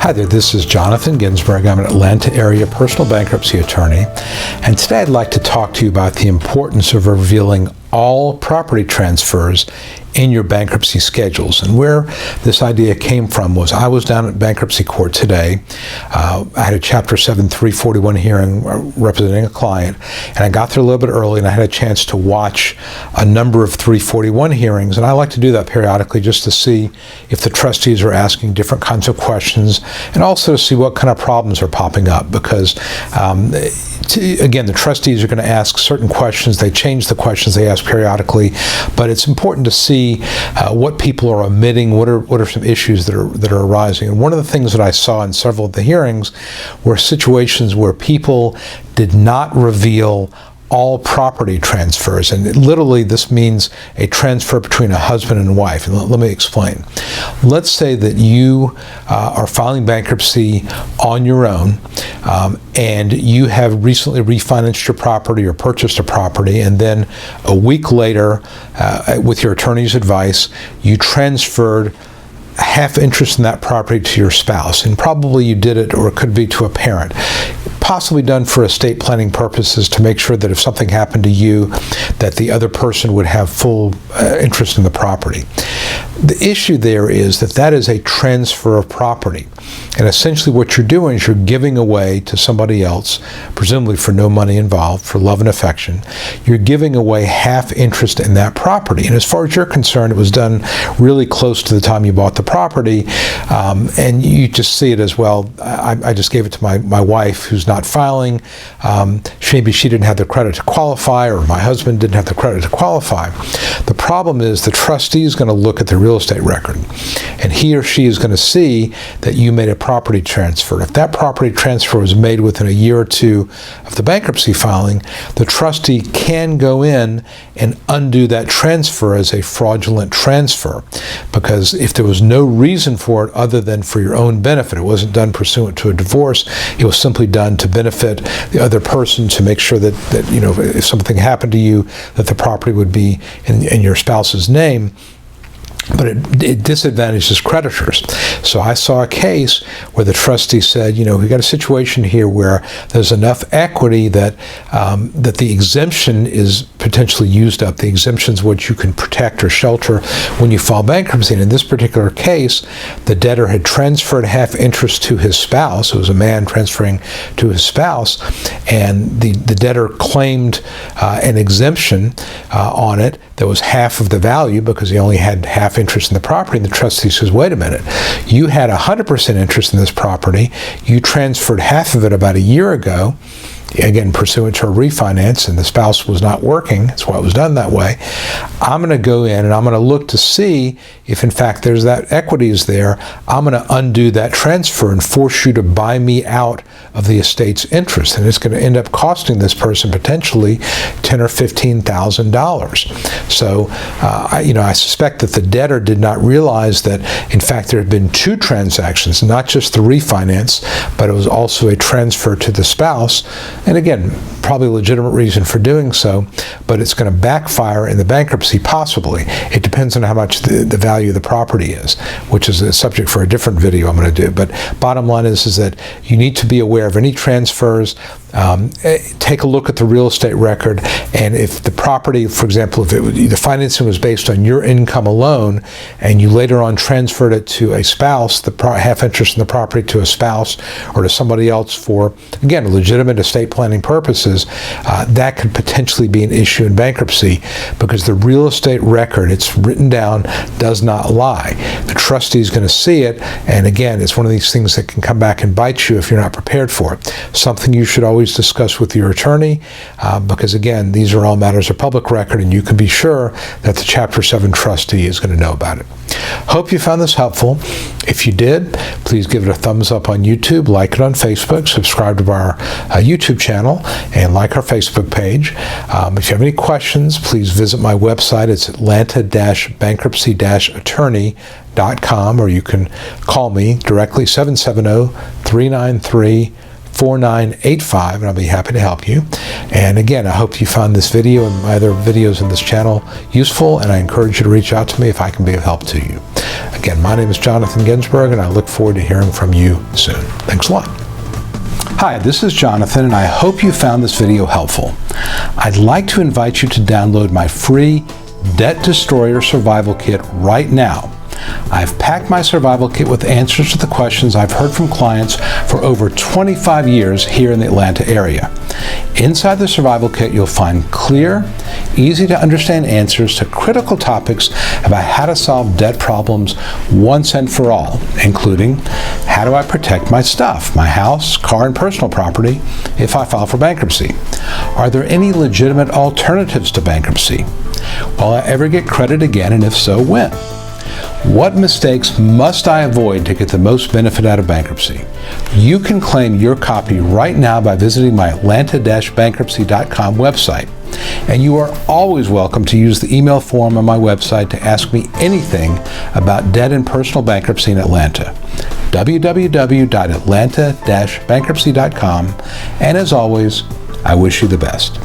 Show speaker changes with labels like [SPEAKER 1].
[SPEAKER 1] Hi there, this is Jonathan Ginsberg. I'm an Atlanta area personal bankruptcy attorney, and today I'd like to talk to you about the importance of revealing all property transfers in your bankruptcy schedules. And where this idea came from was I was down at bankruptcy court today. I had a Chapter 7 341 hearing representing a client, and I got there a little bit early and I had a chance to watch a number of 341 hearings, and I like to do that periodically just to see if the trustees are asking different kinds of questions and also to see what kind of problems are popping up, because again, the trustees are going to ask certain questions. They change the questions they ask periodically, but it's important to see what people are omitting, what are some issues that are arising. And one of the things that I saw in several of the hearings were situations where people did not reveal all property transfers, and literally this means a transfer between a husband and wife. And let me explain. Let's say that you are filing bankruptcy on your own, and you have recently refinanced your property or purchased a property, and then a week later, with your attorney's advice, you transferred half interest in that property to your spouse, and probably you did it, or it could be to a parent, possibly done for estate planning purposes to make sure that if something happened to you, that the other person would have full interest in the property. The issue there is that is a transfer of property, and essentially what you're doing is you're giving away to somebody else, presumably for no money involved, for love and affection. You're giving away half interest in that property, and as far as you're concerned, it was done really close to the time you bought the property, and you just see it as, well, I just gave it to my wife who's not filing. Maybe she didn't have the credit to qualify, or my husband didn't have the credit to qualify. The problem is the trustee is going to look at the real estate record, and he or she is going to see that you made a property transfer. If that property transfer was made within a year or two of the bankruptcy filing, the trustee can go in and undo that transfer as a fraudulent transfer, because if there was no reason for it other than for your own benefit, it wasn't done pursuant to a divorce, it was simply done to benefit the other person, to make sure that if something happened to you, that the property would be in your spouse's name. But it disadvantages creditors. So I saw a case where the trustee said, we got a situation here where there's enough equity that the exemption is potentially used up. The exemption is what you can protect or shelter when you file bankruptcy. And in this particular case, the debtor had transferred half interest to his spouse. It was a man transferring to his spouse, and the debtor claimed an exemption on it that was half of the value because he only had half interest in the property. And the trustee says, wait a minute, you had 100% interest in this property. You transferred half of it about a year ago, again, pursuant to a refinance, and the spouse was not working. That's why it was done that way. I'm going to go in and I'm going to look to see if, in fact, there's that equity is there. I'm going to undo that transfer and force you to buy me out of the estate's interest. And it's going to end up costing this person potentially $10,000 or $15,000. So, I suspect that the debtor did not realize that, in fact, there had been two transactions, not just the refinance, but it was also a transfer to the spouse. And again, probably a legitimate reason for doing so, but it's going to backfire in the bankruptcy, possibly. It depends on how much the value of the property is, which is a subject for a different video I'm going to do. But bottom line is that you need to be aware of any transfers. Take a look at the real estate record, and if the property, for example, if the financing was based on your income alone, and you later on transferred it to a spouse, half interest in the property to a spouse or to somebody else for, again, legitimate estate planning purposes, that could potentially be an issue in bankruptcy, because the real estate record, it's written down, does not lie. The trustee is going to see it, and again, it's one of these things that can come back and bite you if you're not prepared for it. Something you should always discuss with your attorney, because again, these are all matters of public record, and you can be sure that the Chapter 7 trustee is going to know about it. Hope you found this helpful. If you did, please give it a thumbs up on YouTube, like it on Facebook, subscribe to our YouTube channel, and like our Facebook page. If you have any questions, please visit my website. It's atlanta-bankruptcy-attorney.com, or you can call me directly, 770-393-4985, and I'll be happy to help you. And again, I hope you found this video and my other videos in this channel useful, and I encourage you to reach out to me if I can be of help to you. Again, my name is Jonathan Ginsberg, and I look forward to hearing from you soon. Thanks a lot. Hi, this is Jonathan, and I hope you found this video helpful. I'd like to invite you to download my free Debt Destroyer Survival Kit right now. I've packed my survival kit with answers to the questions I've heard from clients for over 25 years here in the Atlanta area. Inside the survival kit, you'll find clear, easy to understand answers to critical topics about how to solve debt problems once and for all, including how do I protect my stuff, my house, car, and personal property if I file for bankruptcy? Are there any legitimate alternatives to bankruptcy? Will I ever get credit again, and if so, when? What mistakes must I avoid to get the most benefit out of bankruptcy? You can claim your copy right now by visiting my atlanta-bankruptcy.com website. And you are always welcome to use the email form on my website to ask me anything about debt and personal bankruptcy in Atlanta. www.atlanta-bankruptcy.com. And as always, I wish you the best.